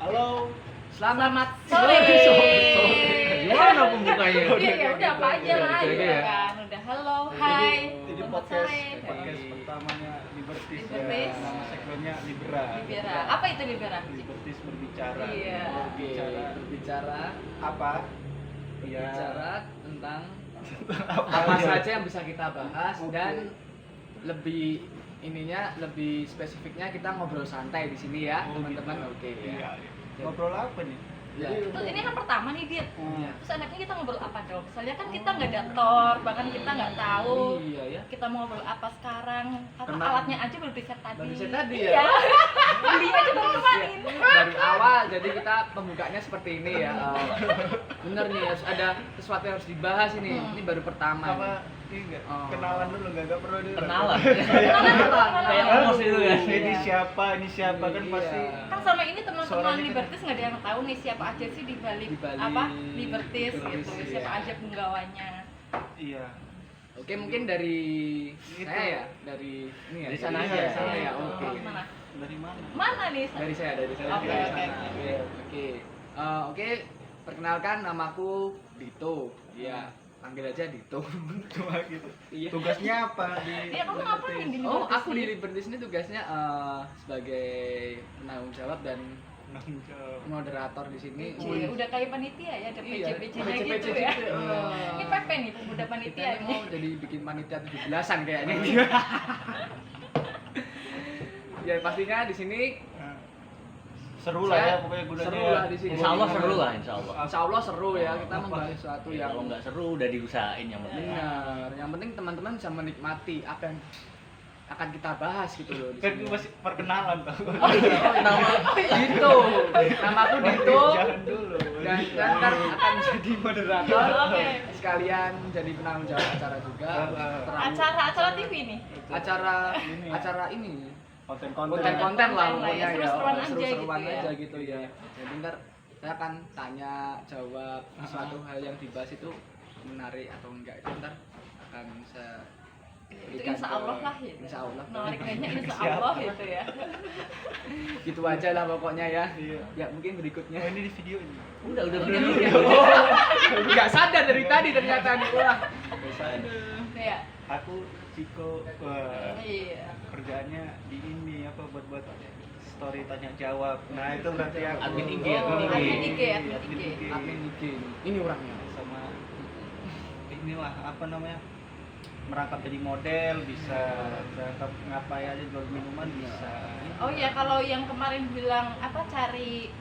Halo. Selamat sore. Gimana pembukanya? Ya udah apa aja lah gitu kan. Udah halo, hai. Ini Selamat podcast sore. pertamanya Libertis ya. Libertis. Nama segmennya Libera. Libera. Apa itu Libera? Libertis berbicara. Iya. Berbicara apa? Ya. bicara tentang Apa apa aja? saja yang bisa kita bahas Oke. dan lebih spesifiknya kita ngobrol santai di sini ya, Oh, teman-teman. gitu. Oke Iya. ya. Ngobrol apa nih? Ya. Terus ini kan pertama nih Dit. Hmm. Terus enaknya kita ngobrol apa dong? Soalnya kan kita nggak ada tor, bahkan kita nggak tahu Iya ya. kita mau ngobrol apa sekarang. Atau Kenapa? alatnya aja baru riset tadi. Baru riset tadi ya? Iya. Beli aja baru kemarin. Dari awal jadi kita pembukanya seperti ini ya. Bener nih, harus ada sesuatu yang harus dibahas ini. Ini baru pertama. Apa nih. ini enggak? Oh. Kenalan dulu enggak perlu dulu. Kenalan. Kenalan. Kayak ngomos itu kan. Ini siapa kan Iya. pasti. Kan sama ini teman-teman Suaranya kan- Libertis nggak ada yang tahu nih siapa aja sih di balik Di balik apa Libertis Libertis, gitu, iya. siapa aja penggawanya. Iya. Oke, mungkin dari Itu. saya ya, dari ini ya. Dari sana aja. Dari sana ya. Oke. Mana? Dari mana? Mana nih? Dari saya. Oke, Dari oke. sana. Oke. Oke, perkenalkan namaku Dito. Ya, panggil aja Dito. Cuma gitu. Iya. Tugasnya apa di Iya, kamu ngapain di Oh, Libertis aku nih? di Libertis ini tugasnya sebagai penanggung jawab dan penanggung jawab. moderator di sini. Cie, udah kayak panitia ya, ada Iya, PJ-PJ-nya PJ gitu ya. gitu. Ini PP nih, udah Kita panitia ini ini. mau jadi bikin panitia 17-an kayaknya. Ya pastinya di sini Nah, seru lah ya pokoknya gunanya. seru lah di sini. Insya Allah seru lah, insya Allah. Insya Allah seru ya, kita Apa? membahas sesuatu Ya, yang kalau nggak seru udah diusahain yang penting. benar. Yang penting teman-teman bisa menikmati apa yang akan kita bahas gitu loh di Kan sini. masih perkenalan tau. Oh iya. Nama Dito. Namaku Dito. Jangan dulu. Dan ntar akan jadi moderator. Oke. Sekalian jadi penanggung jawab acara juga. Acara TV nih. Acara ini. konten-konten. Konten-konten lah Konten lah ya, pokoknya ya. seru-seruan aja Seru-seruan gitu ya. aja gitu ya. Jadi ntar saya akan tanya jawab suatu hal yang dibahas itu menarik atau enggak itu ntar akan saya Itu berikan insya ke- Allah lah gitu. Insya Allah. Menariknya insya Siap. Allah gitu ya. Gitu aja lah pokoknya ya. Iya. Ya mungkin berikutnya. Oh, ini di video ini. Udah Udah, bener. udah. Nggak sadar dari tadi ternyata nih wah. Iya. Aku Ciko, wah, Iya. kerjaannya di ini apa buat story tanya jawab. Nah itu berarti aku. Admin IG, Oh, admin IG. admin IG, Iya, admin IG. Admin IG ini. Ini orangnya. Sama inilah apa namanya, merangkap jadi model bisa, merangkap ngapain aja jual minuman bisa. Oh iya, kalau yang kemarin bilang apa cari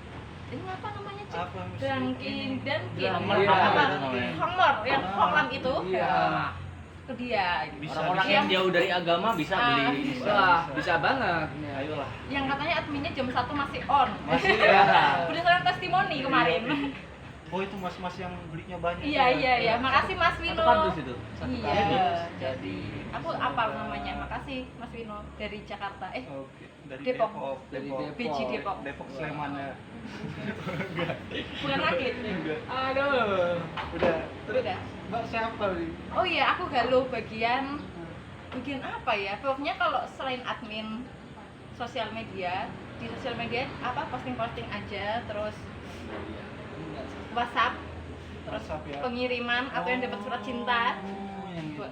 ini apa namanya Cik? Apa mesti Dunkin, ini? Dunkin, Homer, apa? apa itu namanya? Homer, yang Holland itu. Iya. Ya, ke dia. gitu. Bisa, Orang-orang bisa. yang jauh dari agama bisa beli. Bisa banget. Ayolah. Yang katanya adminnya jam 1 masih on. Masih ya. Berdasarkan testimoni kemarin. Oh itu mas-mas yang belinya banyak. Iya, ya? iya, iya. Makasih Mas Satu Wino. kardus itu. Iya, jadi aku apal namanya. Makasih Mas Wino dari Jakarta. Oke. Dari Depok. Depok. Dari Depok. Depok. Biji Depok. Depok Sleman ya. Bukan atlet. Enggak. Aduh. Udah. Terus Udah. Mbak siapa nih? Oh iya, aku galuh bagian apa ya? Pokoknya kalau selain admin sosial media, di sosial media apa posting-posting aja, terus WhatsApp, terus WhatsApp ya? pengiriman atau yang dapat surat cinta. Oh, yang itu.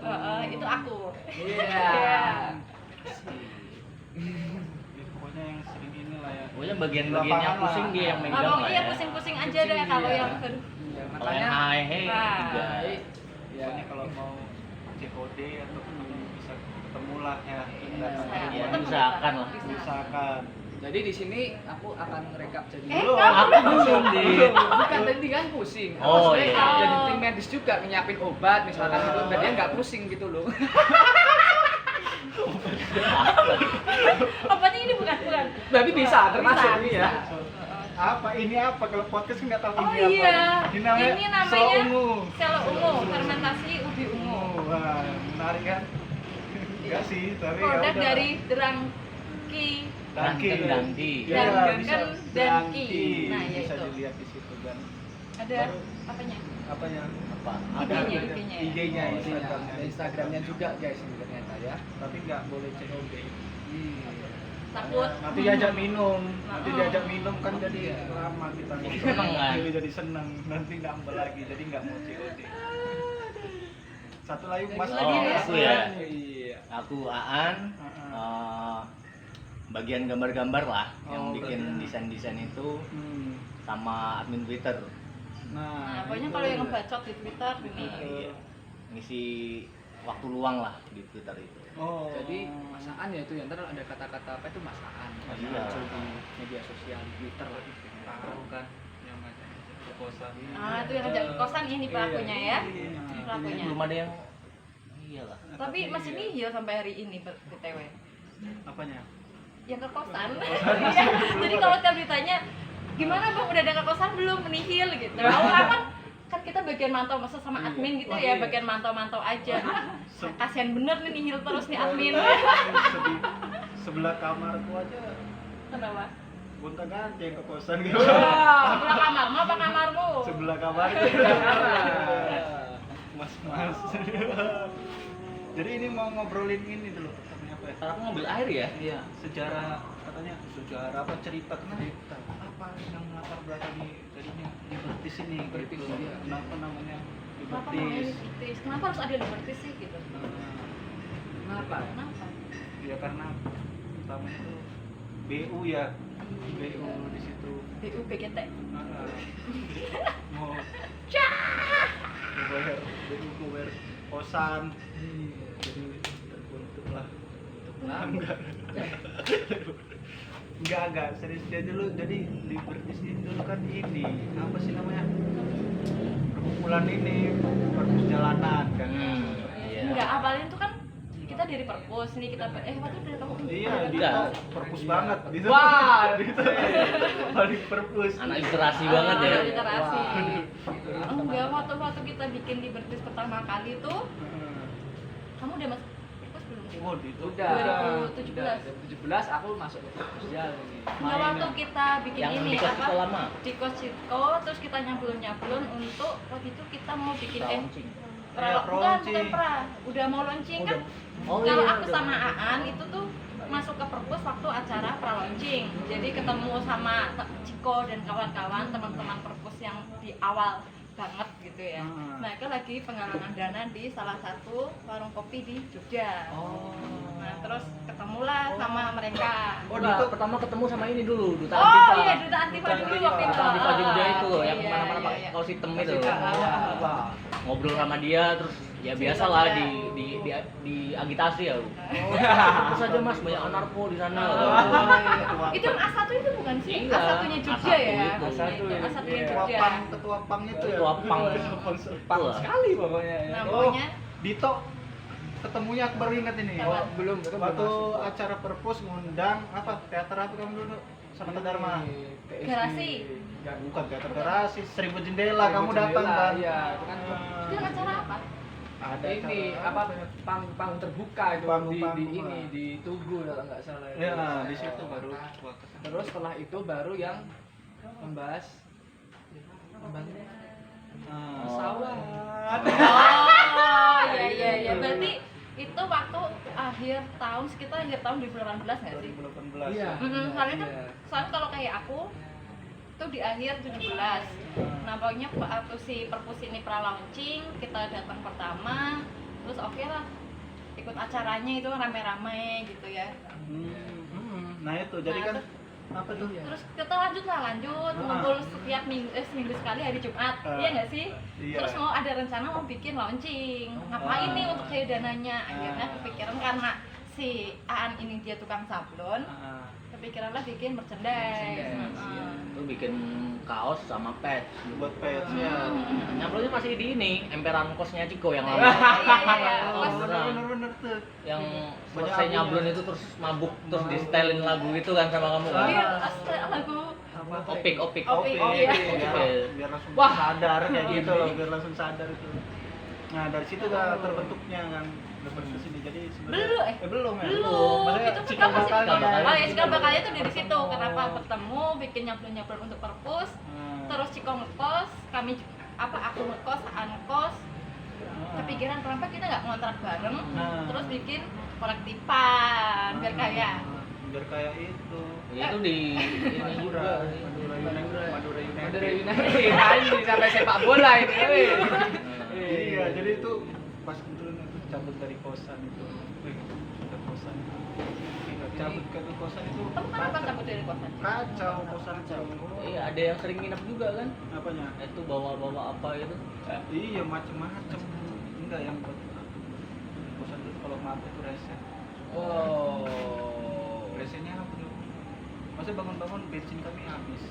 Itu aku. Iya. Iya. Ya, pokoknya yang sering inilah ya. Pokoknya bagian-bagian yang Lapangan pusing lah. dia yang megang Ngomong lah iya ya. pusing-pusing aja Pusing deh kalau dia. yang Iya, Kalau yang makanya hai hey Nah. juga. ya Pokoknya kalau mau COD atau bisa ketemu lah ya. Ya, diusahakan lah. Diusahakan. jadi di sini aku akan ngerekap jadi Belum. Aku belum di. bukan tadi kan pusing. Aku Oh, sebenarnya iya. jadi tim medis juga nyiapin obat misalkan gitu biar dia nggak pusing gitu loh. Obatnya ini bukan. Tapi bisa termasuk ini ya. Apa ini apa kalau podcast nggak tahu Oh ini iya. apa? Ini namanya, Ini namanya Solo ungu. Selo ungu, fermentasi ubi ungu. Wah, menarik kan? Enggak sih, tapi ya Produk udah. dari Drangki. Dangki. Dangki. Ya, Dan- bisa. kan Dangki. Nah, ya bisa itu. dilihat di situ kan. Ada Baru- apanya? Apanya? Apa? Ada IG-nya, IG-nya, IG-nya. Instagramnya. Ada Instagramnya juga guys ini ternyata ya. Tapi nggak boleh COD. takut. Nanti diajak minum, nanti diajak minum kan jadi lama kita Seneng kan? jadi seneng, nanti nambah lagi jadi nggak mau COD. Satu lagi Mas Lagi ya? Aku ya. Iya. Aku Aan, bagian gambar-gambar lah, yang Oh, bikin berarti. desain-desain itu Hmm. sama admin Twitter. Nah, pokoknya itu kalau yang ya. ngebacot di Twitter ini. Nah, iya. Ngisi waktu luang lah di Twitter itu. Oh. Jadi masaan ya itu ya, ntar ada kata-kata apa itu masaan. Iya. Muncul di media sosial di Twitter lah. Tahu kan yang ngajak ke kosan. Ah, itu yang ngajak ke kosan ini pelakunya ya. Iya. Pelakunya. Belum ada yang iyalah. Tapi masih nihil sampai hari ini BTW. Apanya? Yang ke kosan. Iya. Jadi kalau tiap ditanya gimana Bang udah ada ke kosan belum nihil gitu. Awal kan kita bagian mantau masa sama admin gitu ya, bagian mantau-mantau aja. Kasihan bener nih nihil terus nih admin. Sebelah kamarku aja Kenapa? gonta ganti yang ke kosan gitu. Sebelah kamarmu apa kamarmu? Sebelah kamar. Mas. Jadi ini mau ngobrolin ini dulu namanya apa ya? Aku ngambil air ya? Iya, sejarah katanya sejarah apa cerita apa yang latar belakangi jadinya libertis ini Libertis, gitu. iya. Kenapa namanya Kenapa namanya libertis? libertis? Kenapa harus ada libertis sih gitu? Kenapa? Kenapa? Ya karena utamanya itu BU ya. BU di situ. BU BGT. Mau bayar kosan. Jadi terbentuk lah. Enggak serius dia dulu. Jadi libertis ini dulu kan ini apa sih namanya, perkumpulan ini perpus jalanan kan. Iya. Enggak, awalnya itu kan kita dari perpus nih kita waktu itu dari kamu Iya, dari dia perpus. perpus banget gitu. Wah, gitu. Paling perpus. Anak literasi banget ya. Literasi. Wah. Enggak, waktu kita bikin libertis pertama kali tuh kamu udah masuk perpus belum sih? Oh, itu Udah. 2017. 2017 aku masuk ke sosial ini. Enggak, waktu kita bikin Yang ini di kos itu lama. di Kositko, terus kita nyablon untuk waktu itu kita mau bikin Launching. Iya, bukan launching. udah mau launching kan. Oh, Kalau iya, aku udah. sama Aan itu tuh masuk ke perpus waktu acara pra-launching. Jadi ketemu sama Ciko dan kawan-kawan teman-teman perpus yang di awal banget gitu ya. Mereka lagi penggalangan dana di salah satu warung kopi di Jogja. Oh. Nah, terus ketemulah sama mereka. Oh, Duta pertama ketemu sama ini dulu, Duta Oh Antifa. iya, Duta Antifa dulu waktu itu. Duta Antifa Jogja itu loh, yang Iya, kemana-mana iya, pakai iya. kaos hitam itu. Wah. Ngobrol sama dia, terus ya Cerita biasa lah dia. di agitasi ya. Terus aja Mas, banyak anarko di sana. Itu yang A1 itu bukan sih? Iya, A1-nya Jogja A1 ya. itu. A1-nya Iya. Jogja. Ketua pang itu ya. Ketua pang. Pang sekali pokoknya ya. Nah, Oh, pokoknya Dito ketemunya aku baru ingat ini. Kapan? Belum, itu belum Waktu masuk. acara perpus ngundang apa teater apa kamu dulu sama Dharma? TSD. Garasi. Enggak, Bukan teater garasi, 1000 jendela kamu datang kan? Iya, itu kan itu yang acara apa? Ada ini acara apa pang terbuka itu Panggung-panggung di lah. ini di Tugu kalau nggak salah. itu. Ya, di situ baru Terus setelah itu baru yang membahas pesawat. Oh, iya. Berarti itu waktu akhir tahun sekitar akhir tahun 2018 nggak sih? 2018. Iya. Soalnya kan, Iya. soalnya kalau kayak aku itu di akhir 17. Nah, pokoknya waktu si perpus ini pra-launching, kita datang pertama, terus oke lah ikut acaranya itu rame-rame gitu ya. Nah itu jadi Nah, kan apa tuh? Terus kita lanjut ngumpul setiap minggu, seminggu sekali hari Jumat, iya nggak sih? Iya. Terus mau ada rencana mau bikin launching, ngapain nih untuk cari dananya? Akhirnya kepikiran karena si Aan ini dia tukang sablon, kepikiran lah bikin merchandise. Itu bikin kaos sama patch. Buat pets ya. Nyablonnya masih di ini, emperan kosnya Ciko yang lama. Iya. Oh, Pas bener tuh. Yang Banyak selesai lagunya. nyablon itu terus mabuk terus di setelin lagu itu kan sama kamu kan. dia lagu Opik. Opik, Oke, iya. biar langsung Wah. sadar kayak gitu Ini. loh, biar langsung sadar itu. Nah dari situ udah terbentuknya kan Libertas ini. Jadi sebenarnya Belum, belum ya. belum. Maksudnya Itu cikal kita masih bakalnya. oh ya cikal bakalnya tuh dari situ. Kenapa ketemu bikin nyablon untuk perpus, terus Ciko ngekos, aku ngekos, Aan ngekos. Kepikiran kenapa kita nggak ngontrak bareng, terus bikin kolektifan biar kayak biar kayak itu. Ya itu di ini juga. Madura Madura United. United anjing sampai sepak bola ini. weh. Iya, jadi itu pas kebetulan itu cabut dari kosan itu. Ke kosan. Cabut ke kosan itu. Kamu kenapa cabut dari kosan? Kacau kosan kacau. Iya, ada yang sering nginep juga kan? Apanya? Itu bawa-bawa apa itu? Iya, macem-macem. Enggak yang buat kosan itu kalau maaf itu rese. Oh. Resenya apa tuh? Masa bangun-bangun bensin kami habis.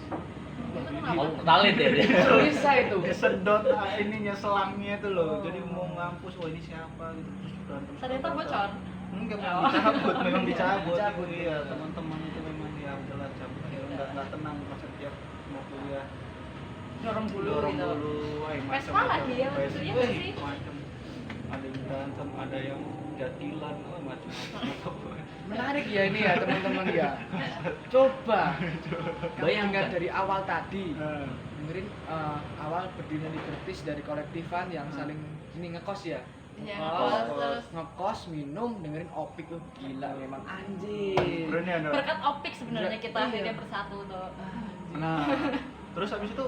Itu kenapa? Mau pertalite ya dia. Bisa itu. Disedot ininya selangnya itu loh. Jadi mau ngampus, oh ini siapa gitu terus berantem. Ternyata bocor. Enggak, Oh. memang dicabut. Dicabut. Iya, teman-teman itu memang ya udahlah cabut. Ya enggak tenang pas setiap mau kuliah. Dorong bulu Dorong gitu. dulu, Vespa lagi ya, Vespa, iya nggak sih? macam. Ada yang berantem, ada yang jatilan, macam-macam. Menarik ya ini ya teman-teman ya. Coba Bayangkan. bayangkan dari awal tadi Nah, dengerin awal berdirinya Libertis dari kolektifan yang saling ini ngekos ya. Iya, Ngekos, terus ngekos, minum, dengerin opik tuh gila memang anjir. Berani ada. berkat opik sebenarnya kita Iya. akhirnya bersatu tuh. Nah, terus habis itu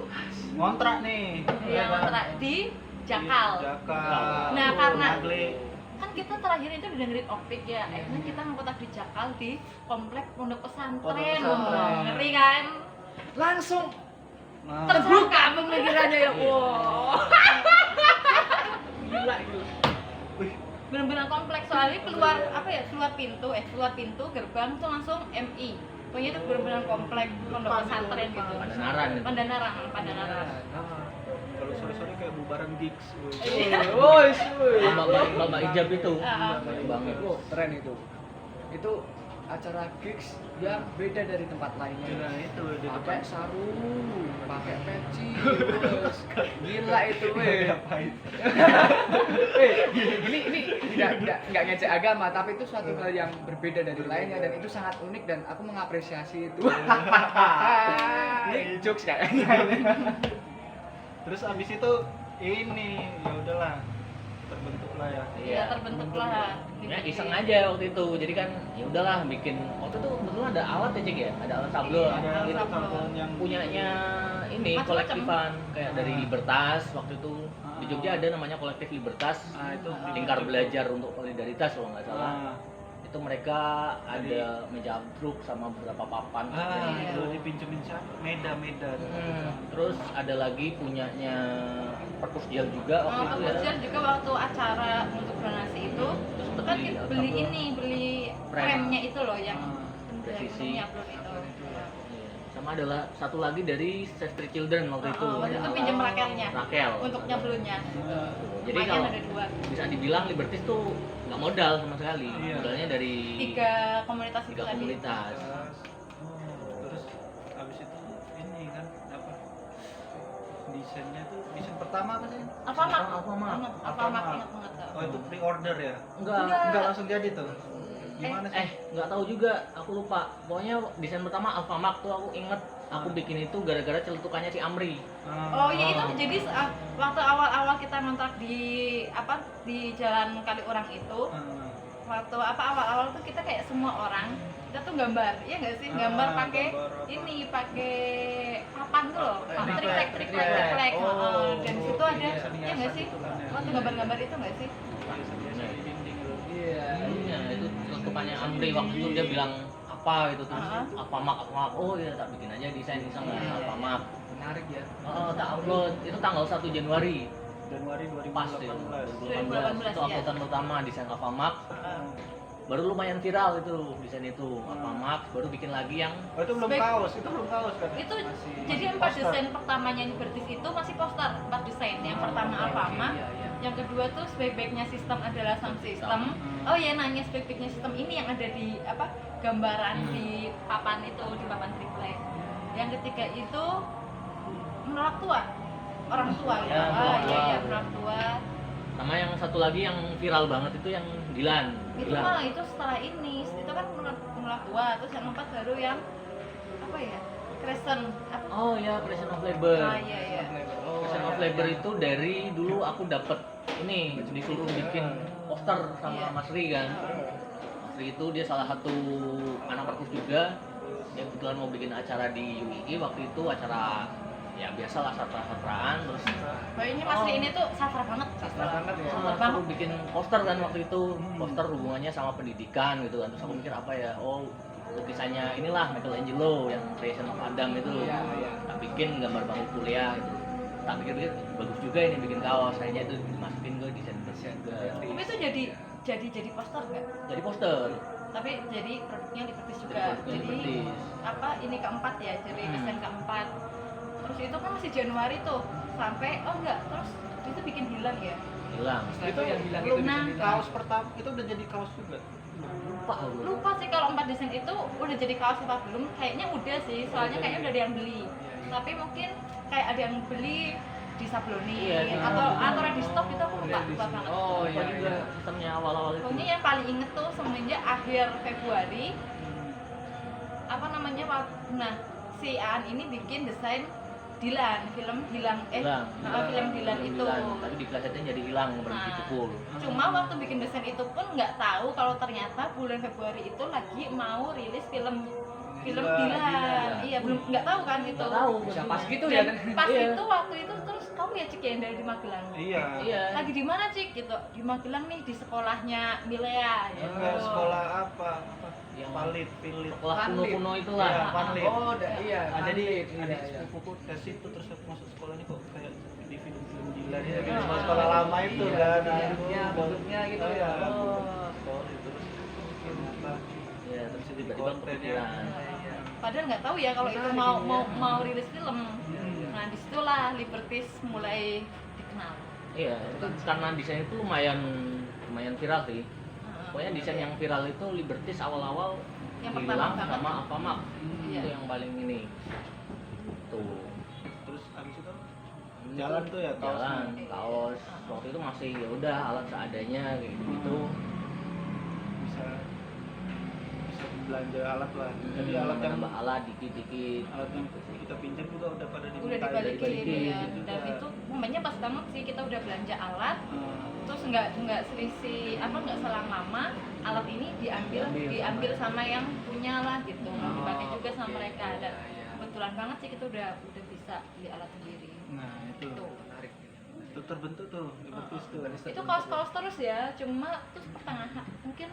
ngontrak nih. Iya, kan? kontrak di Jakal. Jakal. Nah, karena Nagle. kan kita terakhir itu dengerin opik ya, akhirnya kita ngontrak di Jakal di komplek pondok pesantren. Pondok pesantren. Wah, ngeri kan? Langsung Nah, terbuka pemikirannya ya. Wow. Gila gila. wih, Bener-bener kompleks soalnya keluar apa ya? Keluar pintu gerbang tuh langsung MI. Pokoknya itu bener-bener komplek pondok pesantren gitu. Pandanaran itu. Pandanaran. kalau sore-sore kayak bubaran gigs. wih. Woi, woi. Bapak ijab itu. Heeh. Banget. Oh, keren itu. Itu acara gigs yang beda dari tempat lainnya. Nah, itu di Pakai depan. sarung, pakai peci, bos. Gila itu, weh. Ngapain? Ini nggak ngecek agama, tapi itu suatu hal yang berbeda dari lainnya dan itu sangat unik dan aku mengapresiasi itu. Ini jokes kayaknya. Terus abis itu ini ya udahlah terbentuk lah ya. Iya, terbentuklah. Ya iseng aja waktu itu. Jadi kan ya udahlah bikin waktu itu kebetulan ada alat ya Cik ya, ada alat sablon. Iya, Ada alat itu sablon. sablon yang Punyanya ini Macam-macam. kolektifan kayak dari Ah. Libertas waktu itu di Jogja ada namanya kolektif Libertas. Ah, itu Lingkar belajar untuk solidaritas kalau nggak salah. Ah, Itu mereka ada meja ambruk sama beberapa papan. Iya. itu dipinjemin siapa? Meda. Terus ada lagi punyanya Perpus Jel juga waktu itu ya. Kemudian juga waktu acara untuk donasi itu Terus sempet kan beli kita alat beli sablon. ini, beli Frame. frame-nya itu loh yang Presisi. upload itu. Iya. Sama adalah satu lagi dari Save the Children waktu itu. Waktu itu pinjam Rakelnya Rakel. untuk nyablonnya. Jadi Lumayan kalau ada dua. bisa dibilang Libertis tuh nggak modal sama sekali. Iya. Modalnya dari Tiga komunitas itu tiga tadi. komunitas. Terus abis itu ini kan apa? Desainnya tuh desain pertama apa sih? Alfamart. Alfamart. Alfamart ingat banget tuh. Oh itu pre-order ya? Enggak. Enggak langsung jadi tuh. Gimana sih? Nggak tahu juga, aku lupa. Pokoknya desain pertama Alfamart tuh aku inget. Aku bikin itu gara-gara celutukannya si Amri. Oh iya itu jadi waktu awal-awal kita ngontrak di di Jalan Kali Orang itu, waktu awal-awal tuh kita kayak semua orang kita tuh gambar, iya nggak sih? Gambar pakai gambar apa? ini pakai papan tuh loh, Triplek. triplek. Oh. Dan di situ ada, Hiasan-hiasan iya nggak sih? gitu kan ya. Waktu gambar-gambar itu nggak sih? Biasa-biasa di dinding tuh. Iya. Iya, itu celutukannya Amri waktu itu dia bilang apa itu terus Alfamart. Oh iya tak bikin aja desain iseng Iya. Alfamart. Menarik ya. Oh, tak upload itu tanggal 1 Januari. Januari Pas ya. 2018. 2018, Itu iya. uploadan pertama desain Alfamart. Baru lumayan viral itu desain itu. Alfamart baru bikin lagi yang Oh itu belum kaos kan? Itu Masih jadi empat desain pertamanya Libertis itu masih poster, 4 desain. Yang pertama Alfamart, Iya, iya. yang kedua tuh sebaik-baiknya sistem adalah sound system. Oh ya nanya sebaik-baiknya sistem ini yang ada di gambaran di papan itu, di papan triplek. Yang ketiga itu menolak tua, orang tua gitu. Ya, menolak tua. Iya menolak tua. sama yang satu lagi yang viral banget itu yang Dilan. Itu malah itu setelah ini, itu kan menolak tua. Terus yang keempat baru yang apa ya? Crescent apa? Oh ya, Present of Labor. Ah iya iya. Present of Labor itu dari dulu aku dapet ini disuruh bikin poster sama Iya. Mas Ri kan. Mas Asri itu dia salah satu anak perpus juga. Dia kebetulan mau bikin acara di UII waktu itu, acara ya biasalah sastra-sastraan terus Kayaknya Mas Ri ini tuh sastra banget. Sastra banget ya. Sastra aku banget. bikin poster kan waktu itu, poster hubungannya sama pendidikan gitu kan. Terus aku mikir apa ya, oh lukisannya inilah Michelangelo yang Creation of Adam itu. Iya, iya. Tak bikin gambar bangku kuliah gitu. Tak pikir-pikir bagus juga ini bikin kaos, akhirnya itu dimasukin ke desain juga. Tapi itu jadi poster nggak? Jadi poster. Tapi jadi produknya Libertis juga. Jadi produknya Jadi Libertis. apa ini keempat ya, jadi desain keempat. Terus itu kan masih Januari tuh sampai terus itu bikin hilang ya. Hilang. Itu yang bilang itu Luna, bisa Kaos pertama itu udah jadi kaos juga. Lupa aku. Lupa sih kalau 4 desain itu udah jadi kaos apa belum? Kayaknya udah sih, soalnya kayaknya udah ada yang beli. Tapi mungkin kayak ada yang beli di Sabloni Iya, atau ready stock itu aku lupa banget. Oh Lupa iya, juga iya. sistemnya awal-awal itu. Pokoknya yang paling inget tuh semenjak akhir Februari apa namanya nah si Aan ini bikin desain Dilan, film Hilang Hilang. film Dilan itu. Tapi di plesetnya jadi hilang, berhenti Nah. dipukul. Cuma waktu bikin desain itu pun nggak tahu kalau ternyata bulan Februari itu lagi mau rilis film Dilan. Iya, belum nggak tahu kan itu. Nggak tahu. Bisa pas gitu ya. Dan pas Iya. itu waktu itu terus kamu ya Cik ya yang dari Magelang. Iya. Iya. Lagi di mana Cik gitu? Di Magelang nih di sekolahnya Milea gitu. Enggak, sekolah apa? Yang Pilit. Sekolah kuno-kuno Iya, itulah. Panlit. Oh, iya. Nah, jadi Panlit. ada Iya, iya. sepupuku ke situ terus aku masuk sekolah ini kok kayak di film-film Dilan Iya, ya, kayak iya. sekolah lama itu Iya, kan. bentuknya gitu ya. Oh, sorry terus ternyata Iya, terus tiba-tiba kontennya. kepikiran. Padahal nggak tahu ya kalau itu mau rilis film. Nah disitulah Libertis mulai dikenal. Iya, itu karena desain itu lumayan viral sih. Pokoknya desain yang viral itu Libertis awal-awal Yang hilang pertama banget. sama Apamak. Iya. Itu yang paling ini. Tuh. Terus abis itu jalan tuh ya Jalan, kaosnya. kaos. Waktu itu masih ya udah alat seadanya kayak gitu. bisa belanja alat lah. Jadi alat yang nambah alat dikit-dikit. alat yang kita pinjam juga udah pada Udah diminta dibalikin ya. juga. Dan itu momennya pas banget sih kita udah belanja alat. Terus nggak selisih nggak selang lama alat ini diambil sama yang punya lah gitu. Mau dipakai juga sama mereka dan kebetulan banget sih kita udah bisa beli alat sendiri. Nah itu Tuh. Menarik. itu terbentuk tuh Libertis tuh. Itu kaos-kaos terus ya, cuma terus pertengahan mungkin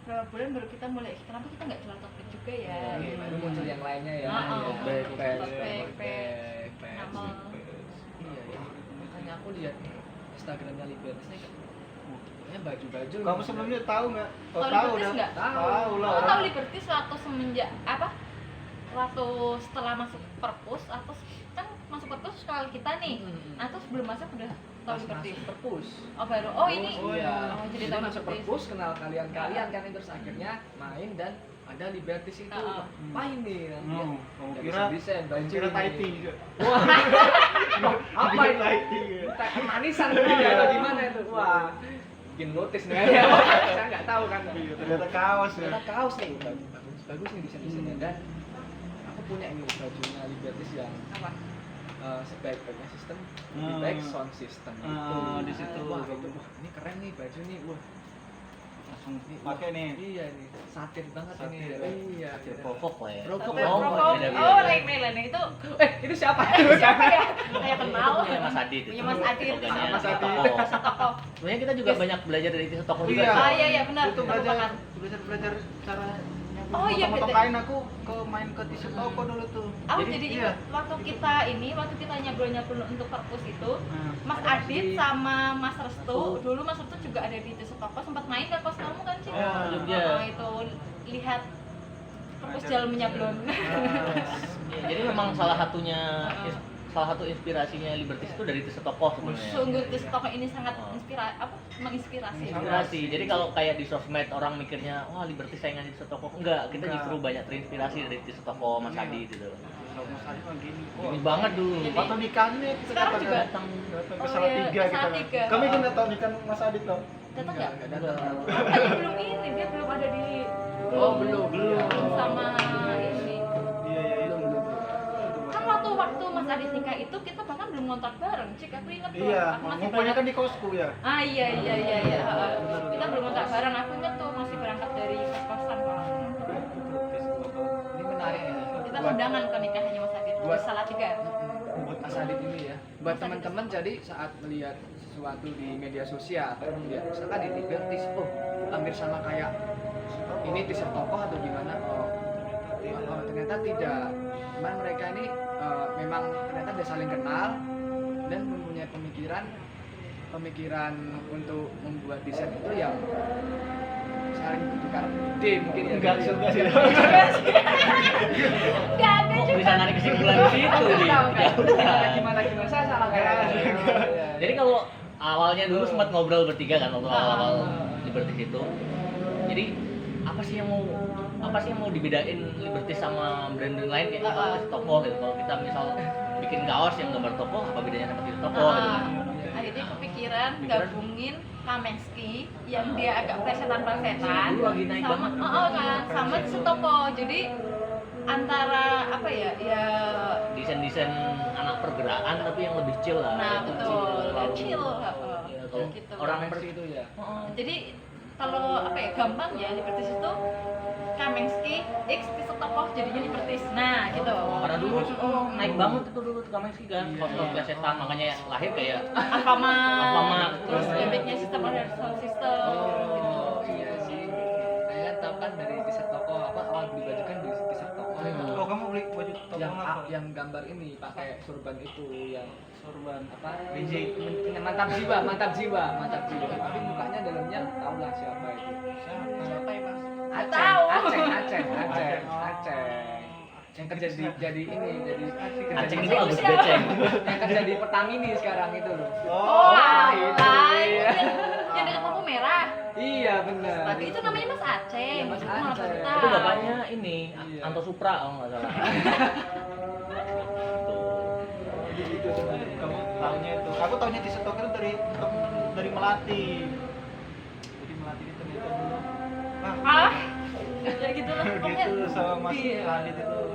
berapa bulan baru kita mulai kenapa kita nggak jual tote bag juga ya Iya, baru muncul yang lainnya ya. Oh, Backpack, backpack, backpack. Iya, iya. Makanya aku lihat Instagramnya Libertis ini kayaknya baju-baju. Kamu sebelumnya tahu nggak? Oh, Tahu tahu Libertis dah. nggak? Tahu lah. Kamu orang. tahu Libertis waktu semenjak waktu setelah masuk perpus atau kan masuk perpus sekolah kita nih atau sebelum masuk udah tahu Libertis Masuk perpus. oh baru ini Oh, iya. jadi Jadi tahu masuk Libertis perpus kenal kalian-kalian kan terus akhirnya main dan ada Libertis itu. Apa ini? Kamu Nggak kira bisa desain baju. kira ini. Taiti juga. Apa Kira ini? Taiti. Manisan gitu ya atau gimana itu? Wah, bikin notice nih ya. Saya nggak tahu kan. Iya, ternyata kaos ya. Ternyata kaos nih, bagus nih desain-desainnya dan aku punya ini bajunya Libertis yang apa sebaik-baiknya sistem, Hmm. baik sound system itu. Di situ. Wah, itu wah ini keren nih baju nih, wah. Langsung pakai nih. Iya nih, satir banget ini. Satir. Iya. Hasil provok lah ya. Provok. Sampai Oh, provok. beda-beda. Oh lain itu Itu siapa? siapa ya saya kenal Punya Mas Adit itu. Punya Mas Adit. Slogannya Mas Adit. toko. toko Sebenarnya kita juga banyak belajar dari kisah toko juga. Iya. oh iya benar Itu merupakan. belajar cara Oh, iya, potong betul. kain aku main ke tisu toko dulu tuh. Oh jadi iya. ingat waktu kita nyobrol untuk perpus itu Nah, Mas Adit sama Mas Restu dulu Mas Restu juga ada di Tisu Toko sempat main ke kos kamu kan sih? Oh, Jogja. Itu lihat perpus jalan menyablon. Ya, jadi memang salah satu inspirasinya Libertis itu dari Tisu Tokoh sebenarnya. Sungguh Tisu Toko ini sangat menginspirasi. Inspirasi. Jadi kalau kayak di sosmed orang mikirnya wah Libertis saingan di Tisu Tokoh. Enggak, kita Enggak. justru banyak terinspirasi dari Tisu Tokoh Mas Iya. Adit gitu. kalau Mas Adit mah gini. Ini banget dulu. Jadi- Waktu nikahannya kita Sekarang juga datang ke Oh, Salatiga iya, kita. Salatiga. Kami kan datang nikahan Mas Adit loh. datang nggak? Nggak datang. Katanya belum ini dia belum ada di Oh, belum. sama ini. Iya itu. Kan waktu Mas Adit nikah itu kita bahkan belum ngontak bareng, Cik. Aku ingat tuh. Iya, Aku masih ngumpulnya berangkat. kan di kosku ya. Ah iya. Kita belum ngontak bareng. Aku ingat tuh masih berangkat dari kos undangan ke nikahnya Mas Adit di Buat- Salatiga. buat Mas Adit ini ya, buat teman-teman jadi saat melihat sesuatu di media sosial atau melihat misalkan di Libertis, oh hampir sama kayak ini teaser tokoh atau gimana, ternyata tidak, cuman mereka ini memang ternyata udah saling kenal dan mempunyai pemikiran untuk membuat desain itu yang saling bertukar ide mungkin ya. Enggak juga sih. Gak ada Kok juga. bisa narik kesimpulan di situ nih? Ya udah. Gimana saya salah kayak. Jadi kalau awalnya dulu sempat ngobrol bertiga kan waktu awal-awal Libertis itu. Jadi apa sih yang mau dibedain Libertis sama brand lain kayak misalnya toko gitu. Kalau kita misal bikin kaos yang gambar toko, apa bedanya sama tidak toko gitu. Akhirnya kepikiran gabungin Kamensky yang dia agak plesetan-plesetan Dulu lagi naik sama banget. sama Setoko. Jadi antara apa ya Desain-desain anak pergerakan tapi yang lebih chill lah. nah Itu betul selalu- chill Ya, kalau gitu. orang Seperti itu ya. Jadi kalau apa ya gampang ya Libertis itu Kamensky X Setoko jadinya Libertis. Nah gitu. karena dulu naik banget itu dulu Kamensky kan, foto plesetan makanya lahir kayak Alfamart, terus Iya. gimmicknya sistem order sound system gitu. Iya sih. Saya tahu kan dari teaser toko apa awal beli baju kan di teaser toko itu. Oh, kamu beli baju toko Yang apa? yang gambar ini pakai surban itu yang Sorban. apa? Rizik. Mantap jiwa. Tapi mukanya dalamnya tahu lah siapa itu. Siapa ya Mas? Aceh, Tahu. Aceh. Yang kerja jadi ini jadi Aceh kerja itu di- Agus siapa? Beceng. yang kerja di Pertamini sekarang itu loh. Oh, itu. yang dekat lampu merah. Iya benar. Tapi itu namanya Mas Aceh. Iya, Mas Aku malah Aceh. baru Itu tahu. bapaknya ini Iya. Anto Supra kalau nggak salah. Itu sebenarnya kamu tahunya itu. Aku tahunya di stok itu dari Melati. Jadi Melati itu ternyata dulu. Ah, ya gitu lah. Pokoknya Gitu sama Mas Iya. Radit itu dulu.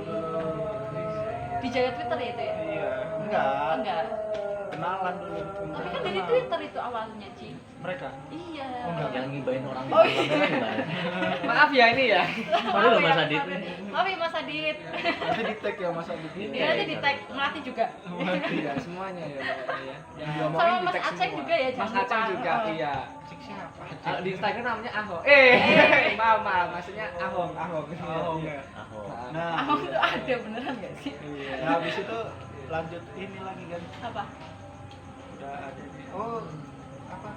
di jaga Twitter ya itu ya? Iya, enggak. Enggak. Kenalan dulu. Tapi kan dari Twitter itu awalnya, Ci. Mereka. Iya. Oh, enggak. Yang ngibain orang di Oh, dalam kamera gimana? Maaf ya ini ya. Padahal loh, Mas Adit. Maaf ya Mas Adit. Nanti di tag ya Mas Adit. Dia nanti di tag Melati juga. Iya semuanya ya pokoknya ya. Yang Sama diomongin di Mas tag Aceh semua. juga ya, Mas jangan Aceh lupa. juga Oh. iya. Cik siapa? Di Instagram namanya Ahok. Maaf, maksudnya Ahok. Oh, Iya. Ahok. Nah, Ahok itu ada beneran nggak sih? nah habis itu lanjut ini lagi kan. Apa? Udah ada ini. Oh, apa?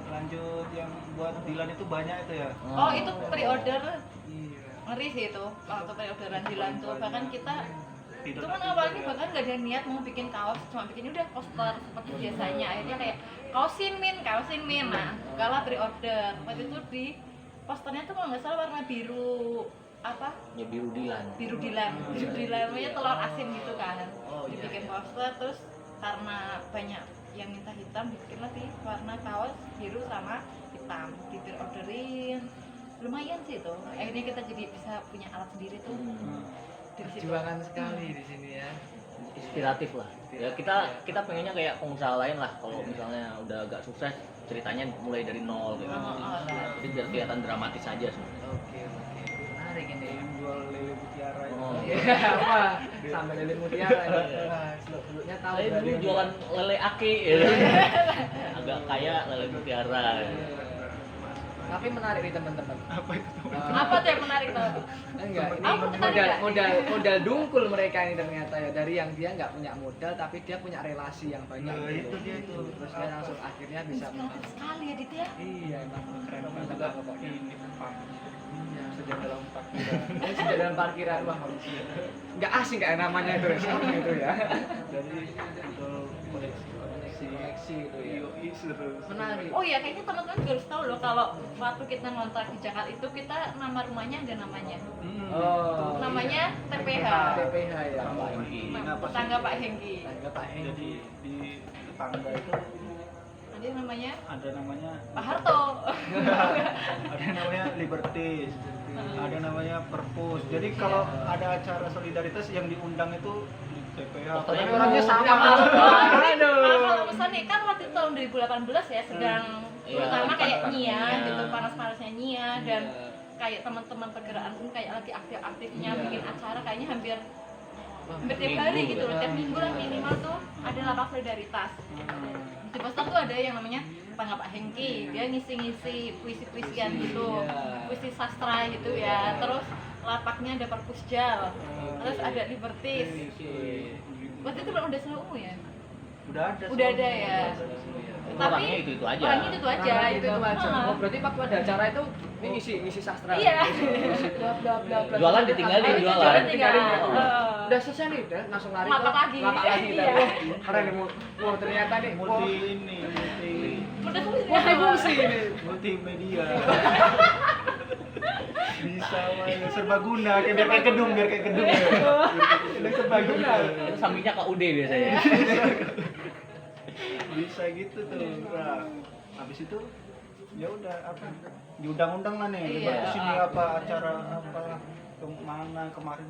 Lanjut yang buat Dilan itu banyak itu ya. Oh, itu pre-order. Iya. Ngeri sih itu waktu pre-orderan Dilan tuh. Bahkan kita Tidur itu kan nanti awalnya juga. bahkan gak ada niat mau bikin kaos, cuma bikin udah poster seperti biasanya. Akhirnya kayak kaosin min. Nah, bukalah pre-order. Waktu itu di posternya tuh kalau nggak salah warna biru apa? Ya biru Dilan. Biru Dilan namanya telur asin gitu kan. Oh, iya, Dibikin iya. poster terus karena banyak yang minta hitam dibikinlah di warna kaos biru sama hitam. Di pre-orderin. Lumayan sih itu. Akhirnya kita jadi bisa punya alat sendiri tuh. Dari situ. Perjuangan sekali di sini ya. Inspiratif lah. Ya kita pengennya kayak pengusaha lain lah. Kalau misalnya udah agak sukses, ceritanya mulai dari nol gitu. Jadi biar kelihatan dramatis aja sebenarnya. Oke. Menarik ini. Yang jual lele mutiara itu. Oh. Iya, wah, sampai lele mutiara ini. Wah, seluk-beluknya tahu Saya dari dulu jualan lele aki, ya. Agak kaya lele mutiara. Tapi menarik nih teman-teman. Apa itu? Apa tuh yang menarik tuh? Enggak, ini Apa tertarik modal dungkul mereka ini ternyata ya, dari yang dia nggak punya modal tapi dia punya relasi yang banyak. Nah, gitu. itu dia itu. Terus dia langsung akhirnya bisa Inspiratif sekali ya Dit ya. Iya, emang keren banget Juga lah pokoknya. ini Pak. Iya, Sejak dalam parkiran. Ini sudah dalam parkiran wah nggak asing kayak namanya itu sama itu ya. Jadi itu koleksi itu ya. Yoi terus. Menarik. Oh iya, kayaknya teman-teman juga harus tahu loh kalau waktu kita ngontrak di Jakarta itu kita nama rumahnya ada namanya. Oh. Namanya TPH. TPH ya. Pak Hengki. Tetangga Pak Hengki. Tangga Pak Hengki. Jadi di tetangga itu Ada namanya ada namanya Pak Harto. ada namanya Liberties, ada namanya Perpus. Jadi kalau ada acara solidaritas yang diundang itu di TPH. Pokoknya Tapi orangnya sama. Aduh. Nah, kalau misalnya kan waktu itu tahun 2018 ya sedang Iya, terutama kayak panas-panasnya. Nia Iya. gitu, panas-panasnya Nia dan Iya. kayak teman-teman pergerakan pun kayak lagi aktif-aktifnya Iya. bikin acara kayaknya hampir hampir tiap hari gitu loh, tiap minggu lah minimal tuh ada lapak solidaritas. Di poster tuh ada yang namanya Pak Hengki, dia ngisi-ngisi puisi-puisian gitu, puisi sastra gitu ya. Terus lapaknya ada Perpusjal, terus ada Libertis. Waktu itu belum ada Selalu Ungu ya? Udah ada ya. Tapi Orangnya itu aja. Orangnya itu aja. itu aja. Oh, berarti waktu ada acara itu ini ngisi sastra. Iya. Jualan ditinggalin, Oh, jualan. jualan tinggalin. Udah selesai nih, udah langsung lari Lapak lagi. Lapak lagi. Iya. Keren nih, mau ternyata nih. multi ini Udah fungsi. Multifungsi ini. multimedia. Bisa main serbaguna biar kayak gedung ya. Ini serbaguna. Itu sampingnya KUD biasanya. Bisa gitu tuh. Nah, habis itu ya udah apa? Diundang-undang lah nih. Iya. Libertis ini apa acara apa kemana kemarin?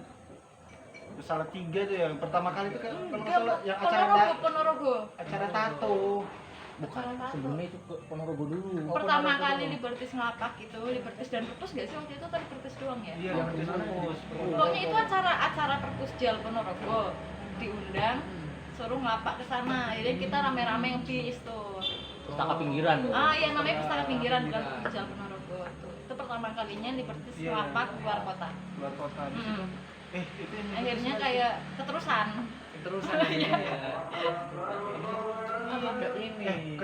Salah 3 tuh ya. Pertama kali itu kan kalau nggak salah yang Ponorogo. acara tato. Bukan, sebelumnya itu ke Ponorogo dulu. Pertama kali Libertis ngelapak itu, Libertis dan Perpus nggak sih waktu itu kan Libertis doang ya? Iya, Libertis Perpus. Pokoknya itu acara Perpusjal Ponorogo diundang, suruh ngelapak ke sana. Jadi kita rame-rame ngebis tuh. Pustaka pinggiran. Iya namanya Pustaka Pinggiran bukan Perpusjal Ponorogo tuh. Itu pertama kalinya Libertis Iya. ngelapak keluar kota. Luar kota di situ. Itu yang Akhirnya kayak keterusan. Terusan kayak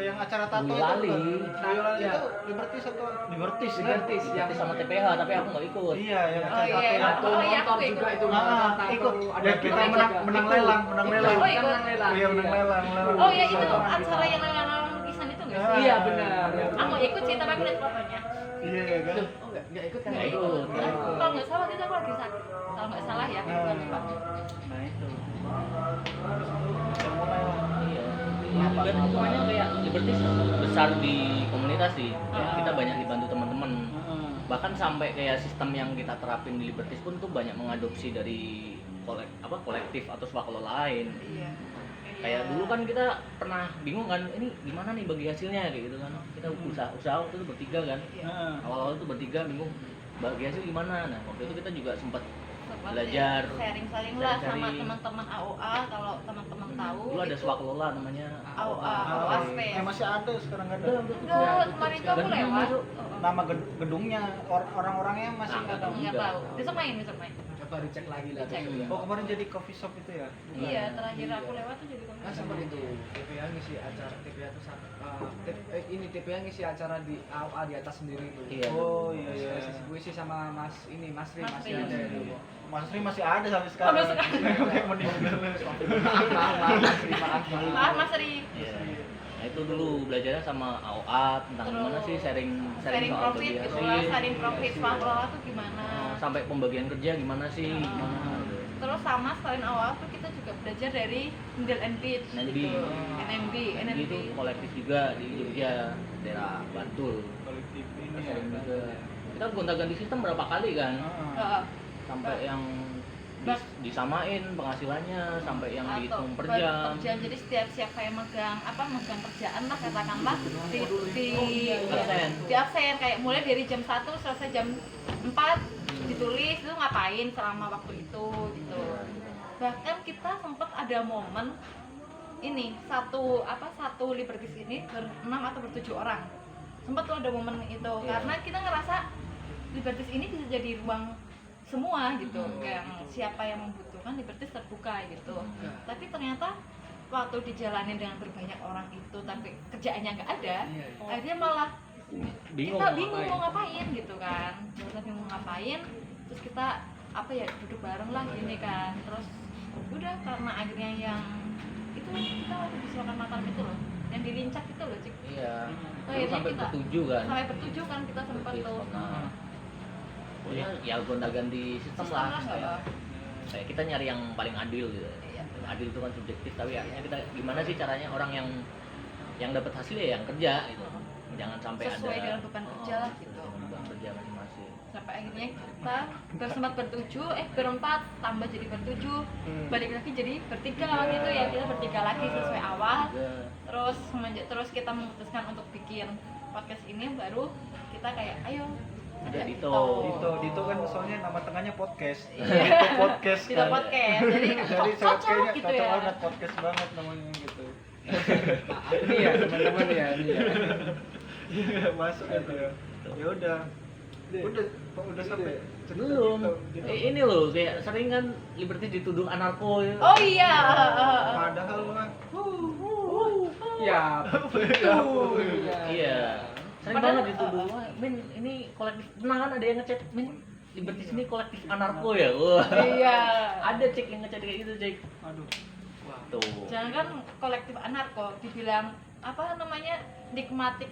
yang acara tato Boyolali. itu kan. Boyolali itu Libertis atau Libertis kan? Libertis Yang sama TPH tapi aku nggak ikut. Iya, yang Oh, acara iya. tato. Oh, iya, nonton aku juga ikut. itu Ikut. ada Ya, kita juga. menang lelang. Oh, ikut. Iya, menang lelang. Oh ya itu acara yang lelang lukisan itu nggak sih? Iya benar. Aku ikut sih tapi aku lihat fotonya. Iya kan? Oh enggak ikut kan? Nggak ikut. Kalau nggak salah kita aku lagi sakit. Kalau nggak salah ya. aku lupa. Nah itu. Yang mulai lah. Iya. Dan hitungannya kayak Libertis besar di komunitas sih. Kita banyak dibantu teman-teman. Bahkan sampai kayak sistem yang kita terapin di Libertis pun tuh banyak mengadopsi dari kolektif atau swakelola lain. Iya. Kayak dulu kan kita pernah bingung kan, ini gimana nih bagi hasilnya kayak gitu kan. Kita usaha waktu itu bertiga kan. Heeh. Awal-awal tuh bertiga bingung bagi hasil gimana. Nah, waktu itu kita juga sempat Sempat belajar. sharing lah sama Sharing-sharing. teman-teman AOA kalau teman-teman tahu. Dulu ada itu swakelola namanya AOA Space. Masih ada sekarang nggak ada. Enggak, kemarin itu aku lewat. Nama gedungnya orang-orangnya masih nggak tahu. Enggak tahu. Besok main. Coba dicek lagi lah. Dicek. Oh kemarin jadi coffee shop itu ya? Iya, terakhir aku lewat tuh jadi Kan sempat itu TPA ngisi acara TPA itu ini TPA ngisi acara di AOA di atas sendiri itu. Iya. Oh iya. Sesi puisi sama Mas Ri Mas masih Ri. ada itu. Mas Ri masih ada sampai sekarang. Sampai sekarang. Kayak meninggal. Maaf Mas Ri. Iya. Nah, itu dulu belajarnya sama AOA tentang Terus gimana sih sharing Sharing soal profit bagi gitu hasil. lah, sharing profit swakelola tuh gimana. Sampai pembagian kerja gimana sih? Gimana? Terus sama selain awal tuh kita juga belajar dari Indel and Beach NMB. gitu. NMB. Itu kolektif juga di Jogja, daerah Bantul. Kolektif ini Kita ya. sharing juga. Kita gonta-ganti sistem berapa kali kan? Heeh. Sampai yang disamain penghasilannya, sampai yang Atau dihitung per jam. jadi setiap siapa yang megang kerjaan lah katakanlah di absen kayak mulai dari jam 1 selesai jam 4 ditulis itu ngapain selama waktu itu gitu. Bahkan kita sempat ada momen ini satu Libertis ini ber-6 atau ber-7 orang. Sempat tuh ada momen itu karena kita ngerasa Libertis ini bisa jadi ruang semua gitu, yang siapa yang membutuhkan Libertis terbuka gitu. Tapi ternyata waktu dijalanin dengan berbanyak orang itu tapi kerjaannya nggak ada, akhirnya malah kita bingung mau ngapain gitu kan. Kita bingung ngapain, terus kita duduk bareng lah gini kan. Terus udah karena akhirnya yang itu kita waktu disuruhkan makan itu loh, yang dilincak itu loh Cik. Iya. Akhirnya Sampai kita bertujuh kan. sampai bertujuh kan kita sempat tuh. Pokoknya ya gonta-ganti sistem lah. Kayak kita nyari yang paling adil gitu. Iya. Adil itu kan subjektif, tapi akhirnya kita gimana sih caranya orang yang dapat hasil ya yang kerja gitu. Jangan sampai Sesuai ada dengan beban kerja lah gitu. beban kerja masing-masing. Sampai akhirnya kita bersempat berempat tambah jadi bertujuh, balik lagi jadi bertiga waktu itu ya, kita bertiga lagi sesuai awal. Terus kita memutuskan untuk bikin podcast ini, baru kita kayak ayo Ada Dito. Dito kan soalnya nama tengahnya podcast. Iya. Dito podcast. Dito kan. podcast. Jadi Jadi cocok kayaknya gitu cocok ya. banget podcast banget namanya gitu. Ini ya teman-teman ya, ini ya. Masuk gitu ya. Ya udah. Udah sampai Belum. cerita. Ini loh kayak sering kan Liberty dituduh anarko ya. Oh iya. Padahal mah Ya, betul. Iya. Sering Padahal- banget dituduh. Wah, Min, ini kolektif. Pernah kan ada yang ngechat, Min, Liberty sini kolektif anarko ya? Wah. Iya. Ada cek yang ngechat kayak gitu, cek. aduh. Tuh. Jangan kan kolektif anarko dibilang apa namanya nikmati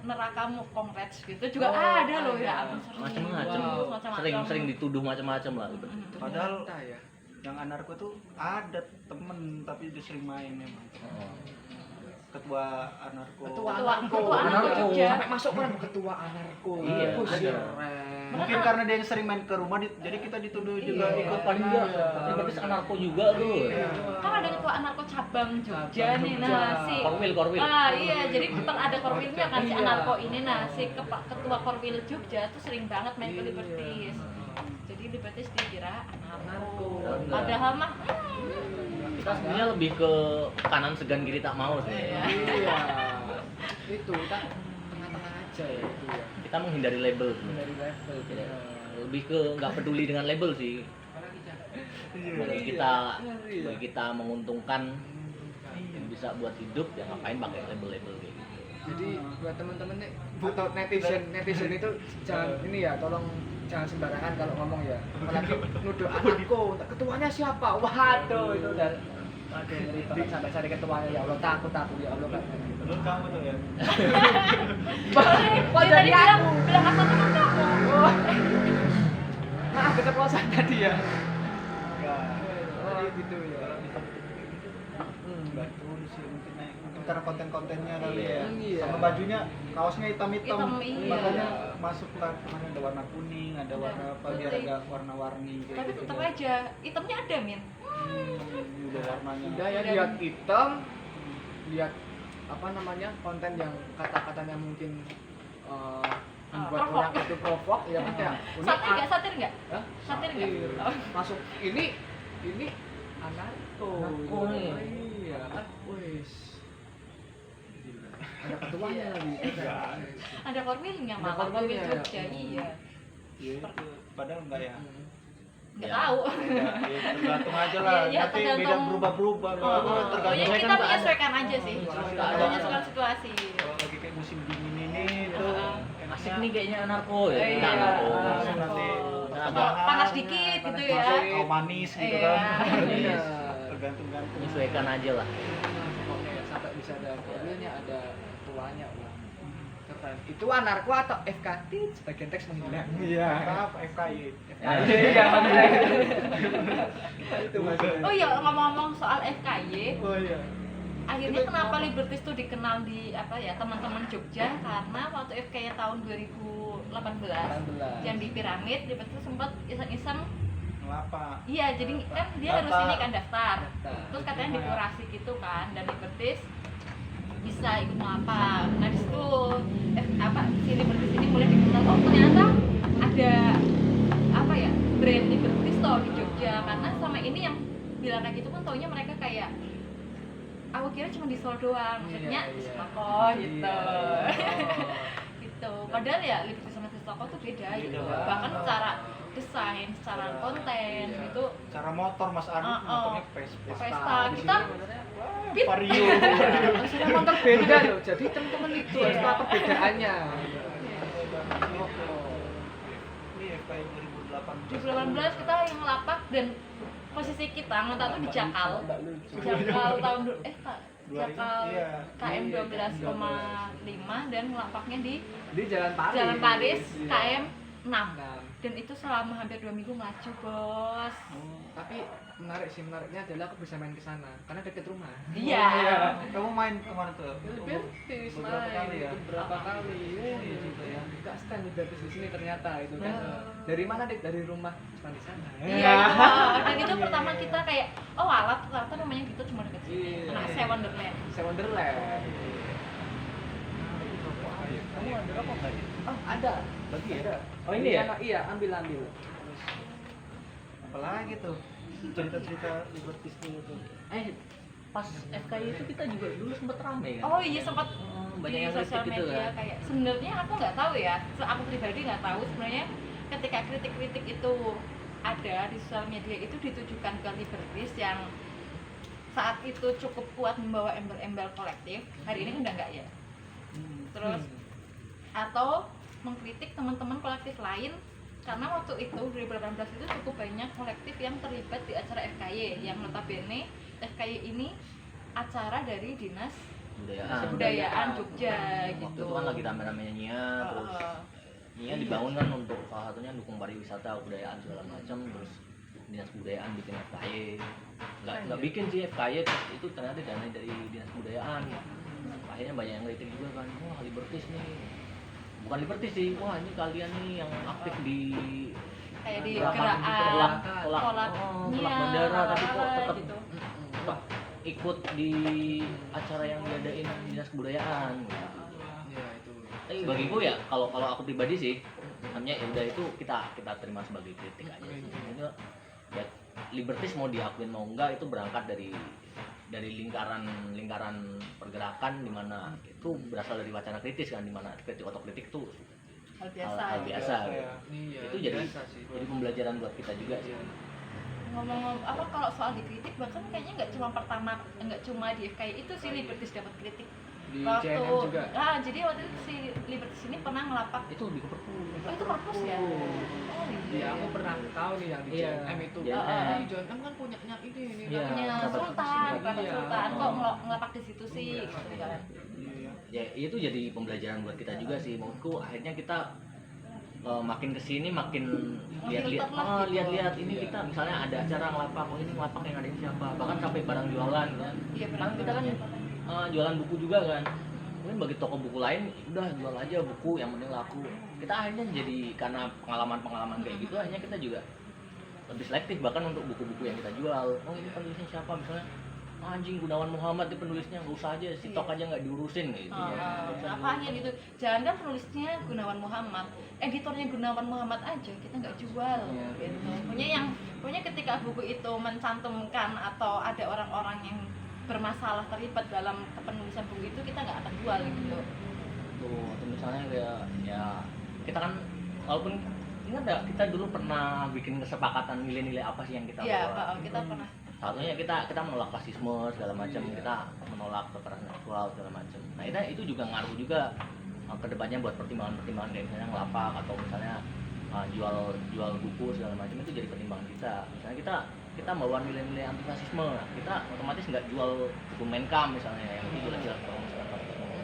nerakamu congrats gitu juga Oh, ada loh ada. ya ampun, sering. Macam-macam. Macam-macam. Sering dituduh macam-macam lah Liberty. Padahal Ternyata ya. yang anarko tuh ada temen tapi dia sering main memang. Oh. Ketua anarko. Ketua Ketua anarko. anarko Jogja. Sampai masuk kan ketua anarko. Iya, Itu ada. keren. Mungkin karena dia yang sering main ke rumah jadi kita dituduh juga Iya. ikut Paling juga. enggak Liberty anarko juga tuh. Iya. Kan ada ketua anarko cabang Jogja Cabang nih Jogja. nah si Korwil. iya jadi ada korwilnya kan si Iya. anarko ini nah si ketua korwil Jogja tuh sering banget main ke Iya. Liberties. Jadi Liberties dikira anarko. Anarko. Padahal mah Kita sebenarnya lebih ke kanan segan kiri tak mau sebenarnya. Iya. Itu kita tengah-tengah aja ya itu ya. Kita menghindari label sebenarnya. Dari level Tidak. Lebih ke nggak peduli dengan label sih. Bagi kita menguntungkan yang bisa buat hidup ya ngapain pakai label-label kayak gitu. Jadi buat teman-teman nih atau netizen itu jangan ini ya, tolong jangan sembarangan kalau ngomong ya. Apalagi nuduh anakku, ketuanya siapa? Waduh, itu udah aduh ngeri banget sampai cari ketuanya ya Allah, takut ya Allah kan. Lu kamu tuh ya. Kok dia jadi tadi aku? bilang asal teman kamu. Oh. Maaf keceplosan tadi ya. Enggak. Oh gitu ya. Enggak tuh sih mungkin karena konten-kontennya kali ya. Iya. Sama bajunya kaosnya hitam-hitam. Hitam, iya. Makanya masuklah kemarin ada warna kuning, ada warna apa biar putih. agak warna-warni kayak Tapi gitu. tetap aja hitamnya ada Min. Udah warnanya. Udah ya lihat hitam, lihat apa namanya konten yang kata-katanya mungkin membuat provok. orang itu provok ya kan kayak ini Satir nggak? Hah? Satir nggak? Satir. Oh. Masuk ini anarko. Anarko nih. Iya. Wis. Ada ketuanya lagi. Ada korwilnya Ada malah korwilnya, korwil Jogja ya. iya. Iya, itu. Padahal enggak ya. Nggak Ya. tahu. Ya, tergantung aja lah. Iya, Nanti beda tergantung. berubah-berubah. Pokoknya Tergantung kita kan menyesuaikan aja sih. Keadaan. Menyesuaikan situasi. Kalau lagi kayak musim dingin ini itu Asik nih kayaknya anarko ya. Iya. Kita anarko. Langsung nanti Atau panas dikit gitu ya. Kau manis gitu Iya. kan. Iya. Tergantung-gantung. Menyesuaikan aja lah. Pokoknya ya, sampai bisa ada korwilnya, ada ketuanya. Wah. Keren. Itu anarko atau FKT sebagian teks menghilang. Iya. Maaf FKY. Iya. Itu maksudnya. Oh iya ngomong-ngomong soal FKY, Oh iya. akhirnya kenapa Liberties tuh dikenal di apa ya teman-teman Jogja karena waktu FKY tahun 2018 yang di piramid Liberties sempat iseng-iseng Ngelapa. iya jadi kan dia harus Daftar. ini kan daftar Daftar. terus katanya dikurasi gitu kan dan Liberties bisa ikut melapa nah di situ si Liberties ini mulai dikenal oh ternyata ada apa ya brand Liberties toh di Jogja karena selama ini yang bilang kayak gitu kan taunya mereka kayak aku kira cuma di Solo doang maksudnya Iya, di iya. Stoko gitu Iya. gitu padahal ya Liberties sama di Stoko tuh beda gitu Beda. bahkan secara desain secara konten Iya. gitu Cara motor Mas Arif motornya Vespa. Pesta kita Pit. Vario. Maksudnya motor beda loh. Jadi teman-teman itu harus Iya. tahu perbedaannya. Ini FKY 2018. 2018 kita yang lapak dan posisi kita ngontak tuh di Jakal Jakal tahun Jakal Iya. KM 12,5 dan lapaknya di Di Jalan Paris. Jalan Paris Iya. KM 6 Nah, dan itu selama hampir 2 minggu maju bos tapi menariknya adalah aku bisa main ke sana karena deket rumah. iya Kamu main kemana tuh? Liberties Beberapa main kali ya? itu berapa kali. Iya, gitu ya. Enggak stand Liberties di sini ternyata itu kan. Nah. Dari mana Dik? Dari rumah cuma di sana. iya itu dan itu pertama kita kayak oh alat ternyata namanya gitu cuma deket sini Iya. anak saya Wonderland Saya Wonderland. Kamu ada rokok nggak sih? Oh, ada. Bagi ya? Ada. Oh ini ya? Iya, ambil. Apalagi tuh cerita-cerita libertis tuh. Pas FKI itu kita juga dulu sempet rame kan? Oh iya sempat Banyak di yang sosial kritik gitu media kan? kayak sebenarnya aku nggak tahu ya, aku pribadi nggak tahu sebenarnya ketika kritik-kritik itu ada di sosial media itu ditujukan ke libertis yang saat itu cukup kuat membawa embel-embel kolektif, hari ini udah nggak ya. Terus atau mengkritik teman-teman kolektif lain karena waktu itu 2018 itu cukup banyak kolektif yang terlibat di acara FKY yang notabene FKY ini acara dari Dinas Kebudayaan Jogja Waktu gitu. itu kan lagi rame-ramenya Nia, terus Nia dibangun kan untuk salah satunya dukung pariwisata, kebudayaan segala macam, terus Dinas Kebudayaan bikin FKY. Nggak bikin sih FKY, terus itu ternyata dana dari Dinas Kebudayaan. Akhirnya banyak yang kritik juga kan, wah libertis nih. Bukan libertis sih, wah ini kalian nih yang aktif di Kayak di gerakan gerakan tolak Nia, bandara, tapi kok tetap gitu. tetap ikut di acara yang diadain Dinas Kebudayaan. Iya, itu. Tapi bagiku ya kalau aku pribadi sih, namanya ya udah itu kita terima sebagai kritik aja sih. Itu ya libertis mau diakuin mau enggak itu berangkat dari lingkaran pergerakan di mana itu berasal dari wacana kritis kan, di mana kritik otokritik itu Hal biasa. hal biasa. ya. Iya, Itu jadi biasa sih. jadi pembelajaran buat kita juga sih. Ngomong apa kalau soal dikritik bahkan kayaknya nggak cuma di FKI itu sih libertis dapat kritik. Di Waktu CNN juga. jadi waktu itu si libertis ini pernah ngelapak. Itu lebih ke perpus. Oh itu perpus ya? Oh Iya, aku pernah tahu nih yang di Iya. JNM itu. JNM. Ini JNM kan punyanya ini Iya. punya Dapat Sultan, Iya. Bapak Sultan kok ngelapak di situ sih gitu kan. Ya itu jadi pembelajaran buat kita juga sih. Menurutku akhirnya kita makin kesini makin lihat-lihat Ngefilter lah gitu. lihat-lihat ini Iya. kita misalnya ada acara ngelapak, oh ini ngelapak yang ada ini siapa, bahkan sampai barang jualan kan. Iya benar. Kan kita kan jualan buku juga kan, mungkin bagi toko buku lain udah jual aja buku yang penting laku. Kita akhirnya jadi karena pengalaman kayak gitu akhirnya kita juga lebih selektif bahkan untuk buku-buku yang kita jual. Oh ini penulisnya siapa, misalnya anjing Gunawan Muhammad itu penulisnya nggak usah aja, stok aja nggak diurusin gitu ya. Apanya gitu, jangan kan penulisnya Gunawan Muhammad, editornya Gunawan Muhammad aja kita nggak jual gitu. Punya ketika buku itu mencantumkan atau ada orang-orang yang bermasalah terlibat dalam penulisan buku itu kita nggak akan jual gitu. Tuh, atau misalnya kayak ya kita kan walaupun ingat nggak kita dulu pernah bikin kesepakatan nilai-nilai apa sih yang kita Iya, bawa. kita pernah. Satunya kita menolak rasisme segala macam, kita menolak kekerasan seksual segala macam. Nah itu juga ngaruh juga ke depannya buat pertimbangan-pertimbangan kayak misalnya ngelapak atau misalnya jual buku segala macam itu jadi pertimbangan kita. Misalnya kita bawa nilai-nilai anti rasisme, nah, kita otomatis nggak jual buku Menkam misalnya yang itu jelas-jelas rasisme.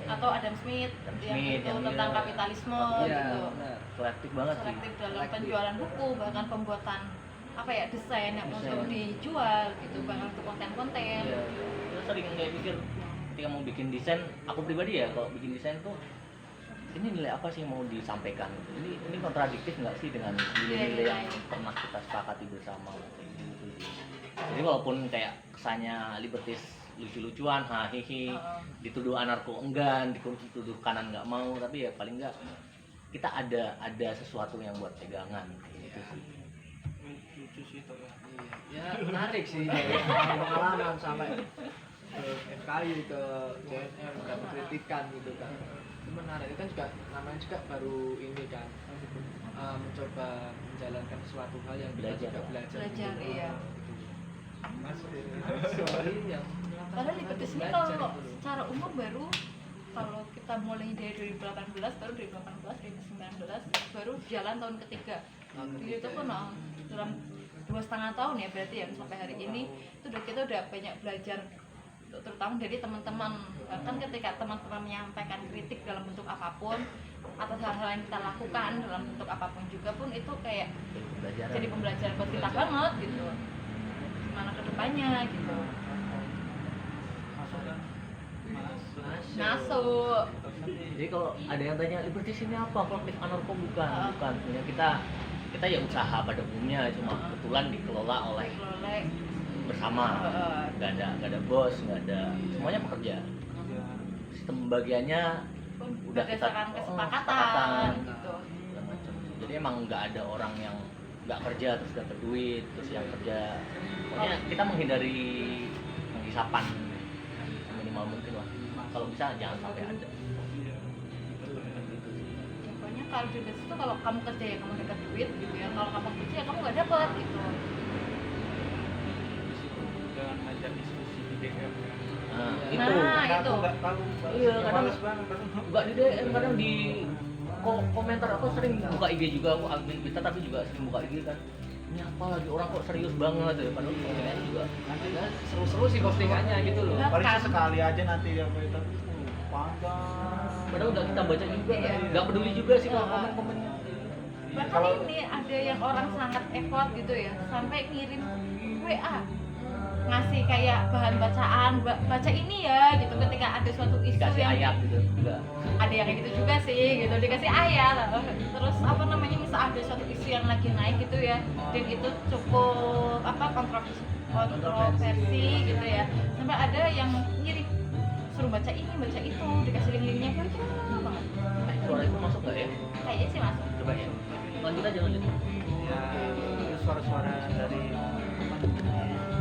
Atau Adam Smith, yang Smith, itu yang tentang dia- kapitalisme Iya, gitu. benar. Selektif banget sih. Selektif dalam penjualan buku, bahkan pembuatan desain yang untuk dijual gitu, bahkan untuk konten-konten. Iya. Terus sering kayak mikir ketika mau bikin desain, aku pribadi ya kalau bikin desain tuh ini nilai apa sih yang mau disampaikan? Ini kontradiktif nggak sih dengan nilai-nilai yang pernah kita sepakati bersama? Kayak gitu sih. Jadi walaupun kayak kesannya libertis lucu-lucuan, hahihi, dituduh anarko enggan, dituduh kanan nggak mau, tapi ya paling nggak kita ada sesuatu yang buat pegangan gitu sih. Lucu sih itu ya. Iya, ya menarik sih dari pengalaman sampai ke FKI ke JNM dapat kritikan gitu kan. Itu menarik, itu kan juga namanya juga baru ini kan mencoba menjalankan sesuatu hal yang kita juga belajar. Belajar, gitu. iya. Sorry yang Padahal libertis ini kalau secara umum baru kalau kita mulai dari 2018 baru 2019 baru jalan tahun ketiga. Jadi itu pun dalam 2,5 tahun ya berarti ya sampai hari ini itu kita udah banyak belajar terutama dari teman-teman, bahkan ketika teman-teman menyampaikan kritik dalam bentuk apapun atas hal-hal yang kita lakukan dalam bentuk apapun juga pun itu kayak jadi pembelajaran buat kita banget gitu, gimana kedepannya gitu. Masuk. Jadi kalau ada yang tanya libertis ini apa, kolektif anarko bukan. Sebenarnya kita ya usaha pada umumnya, cuma kebetulan dikelola oleh bersama. Nggak ada bos, nggak ada, semuanya pekerja. Sistem pembagiannya udah kita berdasarkan kesepakatan kesepakatan. gitu. Segala macam. Jadi emang nggak ada orang yang nggak kerja terus dapat duit, terus yang kerja pokoknya kita menghindari penghisapan minimal mungkin lah. Kalau bisa jangan sampai ada. Pokoknya kalau di bisnis itu kalau kamu kerja ya kamu dapat duit gitu ya, kalau kamu kerja ya kamu nggak dapat gitu. Jangan ngajak diskusi di DM ya. Nah, Nah, itu. itu. Aku nggak tahu. Iya, kadang Males banget. nggak di DM, kadang di komentar. Aku sering buka IG juga, aku admin Twitter tapi juga sering buka IG kan. Ini apa lagi orang kok serius banget ya, padahal postingannya juga Ya, seru-seru sih postingannya gitu loh. Nah, Paling sekali aja nanti ya Twitter. Panjang. padahal udah kita baca juga, Iya. nggak peduli juga sih kalau Iya. komen-komennya. Bahkan Kalau- ini ada yang orang sangat effort gitu ya, sampai ngirim WA ngasih kayak bahan bacaan, baca ini ya gitu ketika ada suatu isu Dikasih yang ayat gitu juga. ada yang kayak gitu juga sih gitu, dikasih ayat. Terus apa namanya, misal ada suatu isu yang lagi naik gitu ya, dan itu cukup kontroversi gitu ya, sampai ada yang ngirim suruh baca ini baca itu, dikasih link-linknya kan itu banget. Nah, suara itu masuk nggak ya? Kayaknya sih masuk. Coba ya. Lanjut aja lanjut. Ya, itu suara-suara dari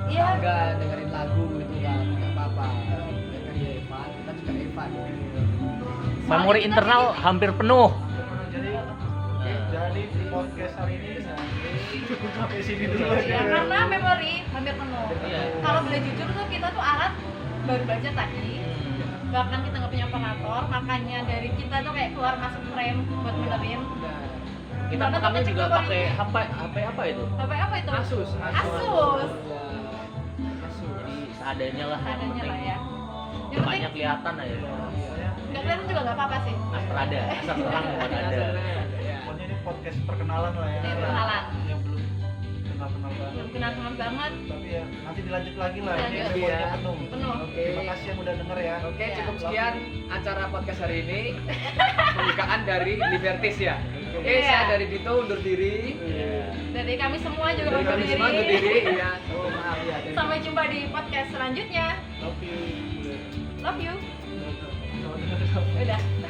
Iya. Enggak dengerin lagu gitu kan, nggak apa-apa. Dengerin Evan, kita juga Evan. Memori kita internal sih- hampir penuh. jadi Nah, jadi podcast hari ini cukup sampai sini dulu Iya, aja. karena memori hampir penuh. Iya. Kalau boleh jujur tuh kita tuh alat baru belajar tadi. Bahkan kita nggak punya operator, makanya dari kita tuh kayak keluar masuk frame buat benerin. kita Karena rekamnya kita juga cuma pakai HP apa itu? Apa itu? Asus. Asus. Jadi seadanya lah. yang Adanya penting. lah ya. Yang penting Mukanya kelihatan aja. nggak kelihatan juga nggak apa-apa sih. Asal ada, asal terang bukan ada. Pokoknya ini podcast perkenalan lah ya. Iya, perkenalan. Yang belum kenal-kenal banget. Belum kenal banget. Tapi ya nanti dilanjut lagi lah. Ini Lanjut. memorinya Iya. penuh. Penuh. Oke. Terima kasih yang udah denger ya. Oke, Iya. cukup sekian acara podcast hari ini. Pembukaan dari Libertis ya. Oke, Iya. saya dari Dito undur diri. Dari kami semua juga Dari undur kami semua undur diri. Iya. Oh maaf ya. Sampai jumpa di podcast selanjutnya. Love you. Love you. Udah. Udah.